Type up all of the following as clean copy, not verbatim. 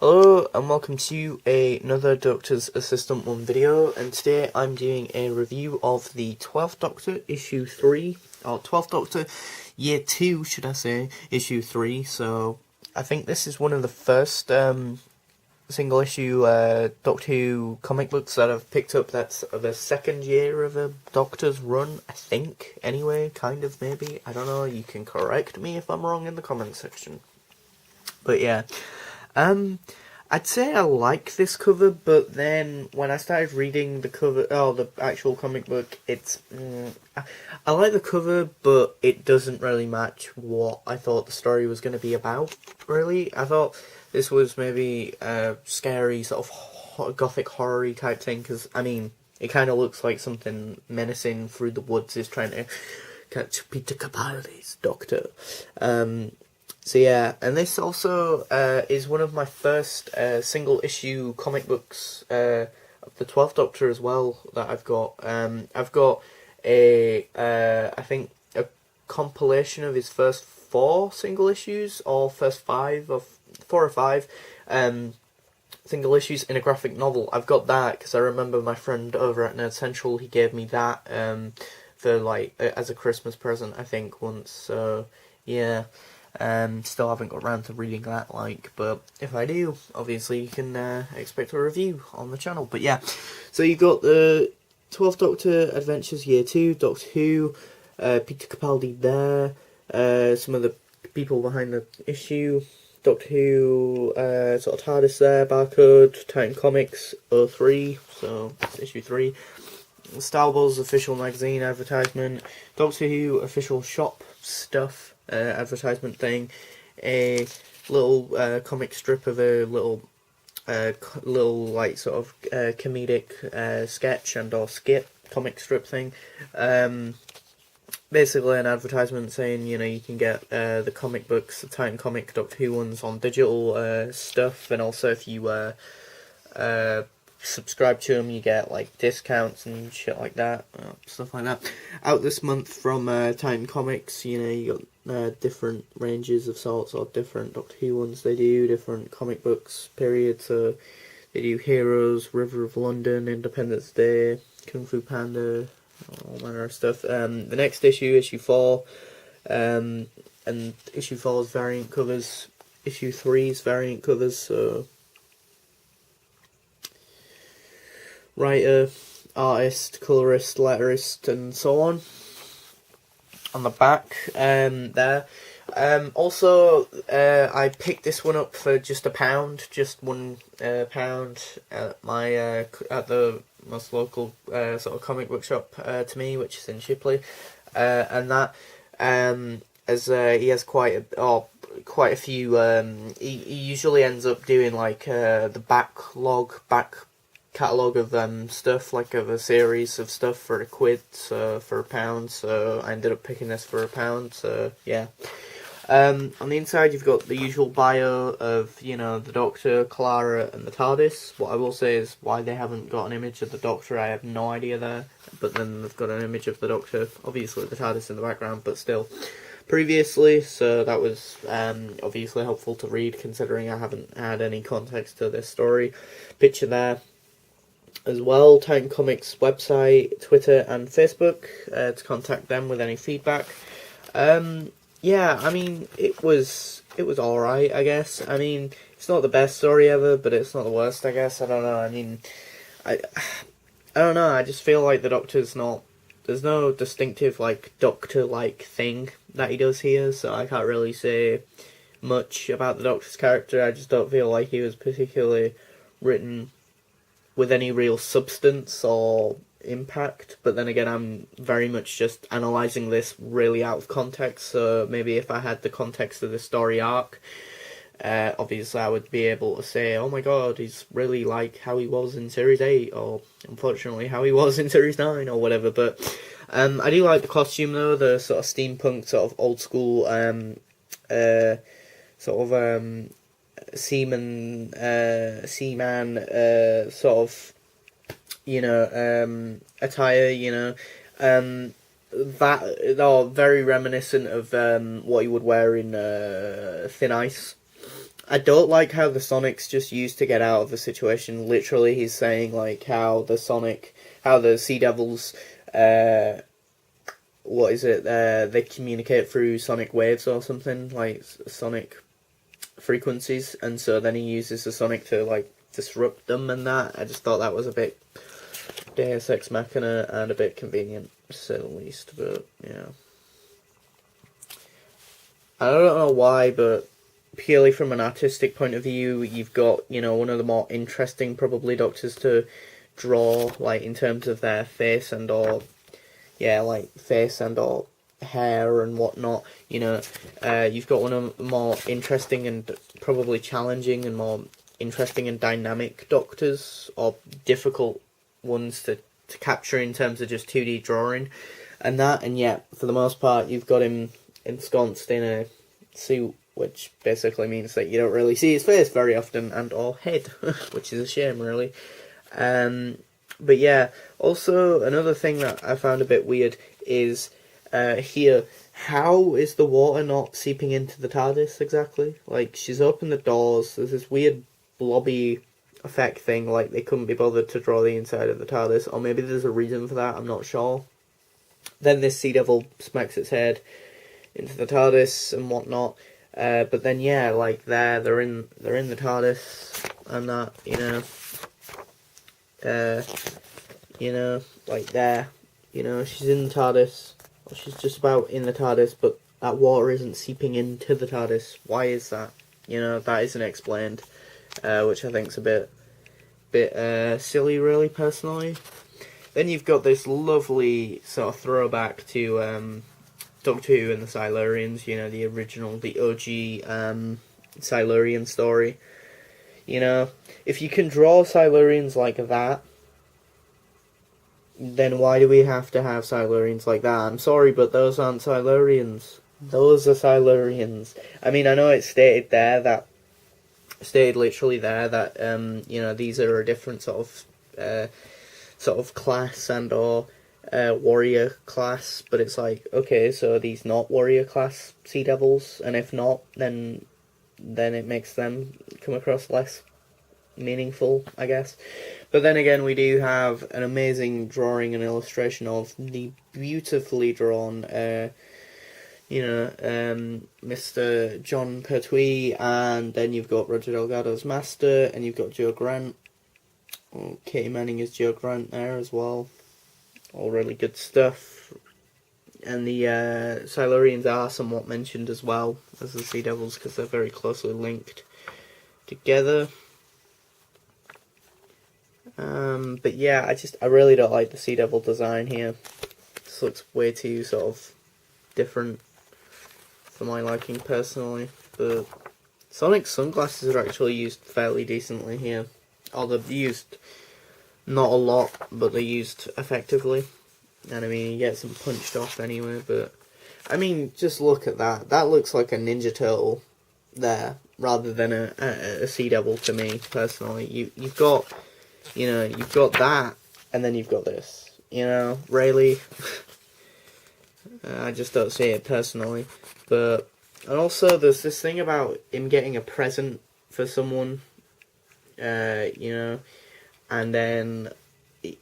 Hello and welcome to another Doctor's Assistant 1 video, and today I'm doing a review of the 12th Doctor issue 3, or 12th Doctor year 2 should I say, issue 3. So I think this is one of the first single issue Doctor Who comic books that I've picked up that's the second year of a Doctor's run, I think, anyway, kind of, maybe, I don't know, you can correct me if I'm wrong in the comment section. But yeah, I'd say I like this cover, but then when I started reading the cover, the actual comic book, I like the cover, but it doesn't really match what I thought the story was going to be about, really. I thought this was maybe a scary, sort of gothic horror-y type thing, because, I mean, it kind of looks like something menacing through the woods is trying to catch Peter Capaldi's Doctor. So yeah, and this also is one of my first single issue comic books of the 12th Doctor as well that I've got. I've got I think a compilation of his first 4 single issues, or first 5, or 4 or 5 single issues in a graphic novel. I've got that because I remember my friend over at Nerd Central, he gave me that for like as a Christmas present, I think, once. So yeah. Still haven't got around to reading that, but if I do, obviously you can expect a review on the channel. But yeah, so you've got the 12th Doctor Adventures Year 2, Doctor Who, Peter Capaldi there, some of the people behind the issue, Doctor Who, sort of TARDIS there, Barcode, Titan Comics 03, so it's issue 3. Star Wars official magazine advertisement, Doctor Who official shop stuff advertisement thing, a little comic strip of a little like sort of comedic sketch and or skit comic strip thing. Basically an advertisement saying, you know, you can get the comic books, the Titan Comic Doctor Who ones on digital stuff, and also if you subscribe to them, you get like discounts and shit like that, stuff like that. Out this month from Titan Comics, you know, you got different ranges of sorts, or different Doctor Who ones they do, different comic books, period. So they do Heroes, River of London, Independence Day, Kung Fu Panda, all manner of stuff. The next issue, issue 4, and issue 4's variant covers, issue 3's variant covers, so writer, artist, colorist, letterist, and so on the back there. Also, I picked this one up for just £1, just £1 at my at the most local sort of comic book shop to me, which is in Shipley, and that as he has quite a few. He usually ends up doing like the back catalogue of stuff, like of a series of stuff for £1, so for £1, so I ended up picking this for £1, so yeah. On the inside you've got the usual bio of, you know, the Doctor, Clara and the TARDIS. What I will say is why they haven't got an image of the Doctor, I have no idea there, but then they've got an image of the Doctor, obviously the TARDIS in the background, but still, previously, so that was obviously helpful to read considering I haven't had any context to this story. Picture there as well, Titan Comics website, Twitter and Facebook to contact them with any feedback. Yeah, I mean, it was alright, I guess. I mean, it's not the best story ever, but it's not the worst, I guess. I don't know, I mean, I don't know, I just feel like the Doctor's not, there's no distinctive, like, Doctor-like thing that he does here, so I can't really say much about the Doctor's character. I just don't feel like he was particularly written with any real substance or impact, but then again, I'm very much just analysing this really out of context, so maybe if I had the context of the story arc, obviously I would be able to say, oh my god, he's really like how he was in Series 8, or unfortunately how he was in Series 9, or whatever, but I do like the costume though, the sort of steampunk, sort of old school, sort of, seaman sort of, you know, attire, you know, that are very reminiscent of what you would wear in Thin Ice, I don't like how the Sonic's just used to get out of the situation. Literally, he's saying like how the Sea Devils, what is it? They communicate through sonic waves or something, like sonic frequencies, and so then he uses the Sonic to like disrupt them and that. I just thought that was a bit Deus Ex Machina and a bit convenient, to say the least. But yeah, I don't know why, but purely from an artistic point of view, you've got, you know, one of the more interesting probably Doctors to draw, like in terms of their face and or hair and whatnot. You know, you've got one of the more interesting and probably challenging and more interesting and dynamic Doctors, or difficult ones to capture in terms of just 2D drawing and that. And yet, for the most part, you've got him ensconced in a suit, which basically means that you don't really see his face very often, and or head, which is a shame, really. But yeah, also another thing that I found a bit weird is here, how is the water not seeping into the TARDIS exactly? Like, she's opened the doors, there's this weird blobby effect thing, like they couldn't be bothered to draw the inside of the TARDIS, or maybe there's a reason for that, I'm not sure. Then this Sea Devil smacks its head into the TARDIS and whatnot. But then yeah, like they're in the TARDIS and that, like there, she's in the TARDIS, or she's just about in the TARDIS, but that water isn't seeping into the TARDIS. Why is that? That isn't explained, which I think's a bit silly, really, personally. Then you've got this lovely sort of throwback to Doctor Who and the Silurians, the original, the OG Silurian story. If you can draw Silurians like that, then why do we have to have Silurians like that? I'm sorry, but those aren't Silurians. Those are Silurians. I mean, I know it's stated literally there that these are a different sort of class and or warrior class, but it's like, okay, so are these not warrior class Sea Devils? And if not, then it makes them come across less meaningful, I guess. But then again, we do have an amazing drawing and illustration of the beautifully drawn Mr. John Pertwee, and then you've got Roger Delgado's Master, and you've got Joe Grant. Katie Manning is Joe Grant there as well. All really good stuff. And the Silurians are somewhat mentioned as well as the Sea Devils, because they're very closely linked together. But yeah, I really don't like the Sea Devil design here. This looks way too sort of different for my liking personally. But Sonic's sunglasses are actually used fairly decently here. Although they're used not a lot, but they're used effectively. And I mean, he gets them punched off anyway, but I mean, just look at that. That looks like a Ninja Turtle there, rather than a Sea Devil to me, personally. You've got that, and then you've got this. Really. I just don't see it personally. And also, there's this thing about him getting a present for someone, and then it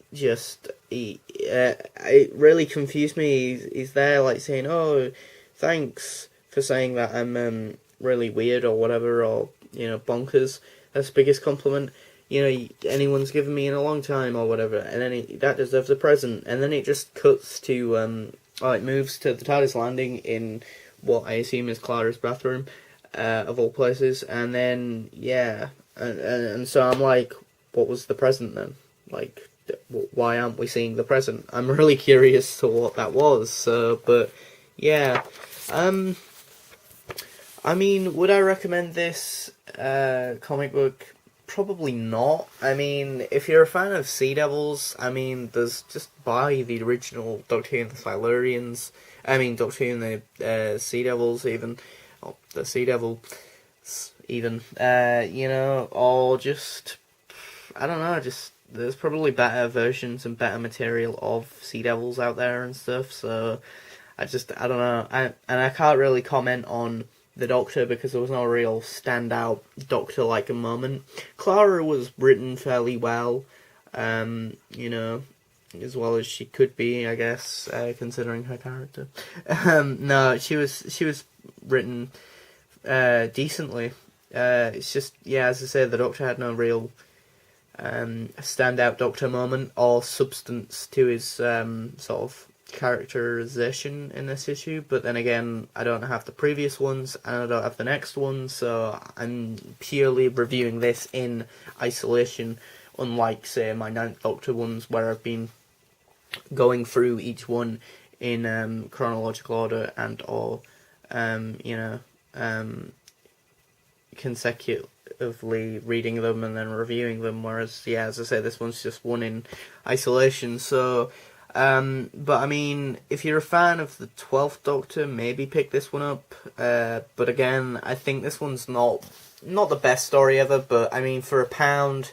really confused me. He's there, like, saying, "Oh, thanks for saying that I'm really weird or whatever, or bonkers. That's the biggest compliment anyone's given me in a long time, or whatever." And then that deserves a present. And then it just cuts to it moves to the TARDIS landing in what I assume is Clara's bathroom, of all places. And then and so I'm like, what was the present then? Like, why aren't we seeing the present? I'm really curious to what that was. But yeah, I mean, would I recommend this comic book? Probably not. I mean, if you're a fan of Sea Devils, I mean, just buy the original Doctor Who and the Silurians. I mean, Doctor Who and the Sea Devils, even. Or the Sea Devil, even. Or just, I don't know, there's probably better versions and better material of Sea Devils out there and stuff, so I don't know. I can't really comment on the Doctor, because there was no real standout Doctor-like moment. Clara was written fairly well, you know, as well as she could be, I guess, considering her character. No, she was written decently. It's just, yeah, as I say, the Doctor had no real standout Doctor moment or substance to his sort of characterization in this issue. But then again, I don't have the previous ones and I don't have the next one, so I'm purely reviewing this in isolation, unlike, say, my 9th Doctor ones, where I've been going through each one in chronological order and or consecutively reading them and then reviewing them, whereas, yeah, as I say, this one's just one in isolation. So but I mean, if you're a fan of the 12th Doctor, maybe pick this one up, but again, I think this one's not the best story ever, but I mean, for £1,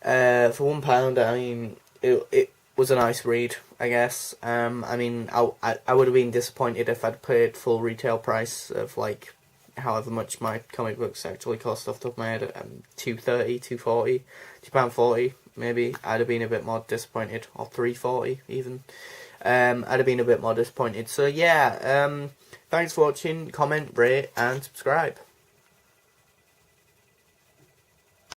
for £1, I mean, it was a nice read, I guess. I mean, I would have been disappointed if I'd paid full retail price of, like, however much my comic books actually cost off the top of my head, £2.30, £2.40, maybe. I'd have been a bit more disappointed, or £3.40 even. I'd have been a bit more disappointed. So yeah, thanks for watching, comment, rate, and subscribe.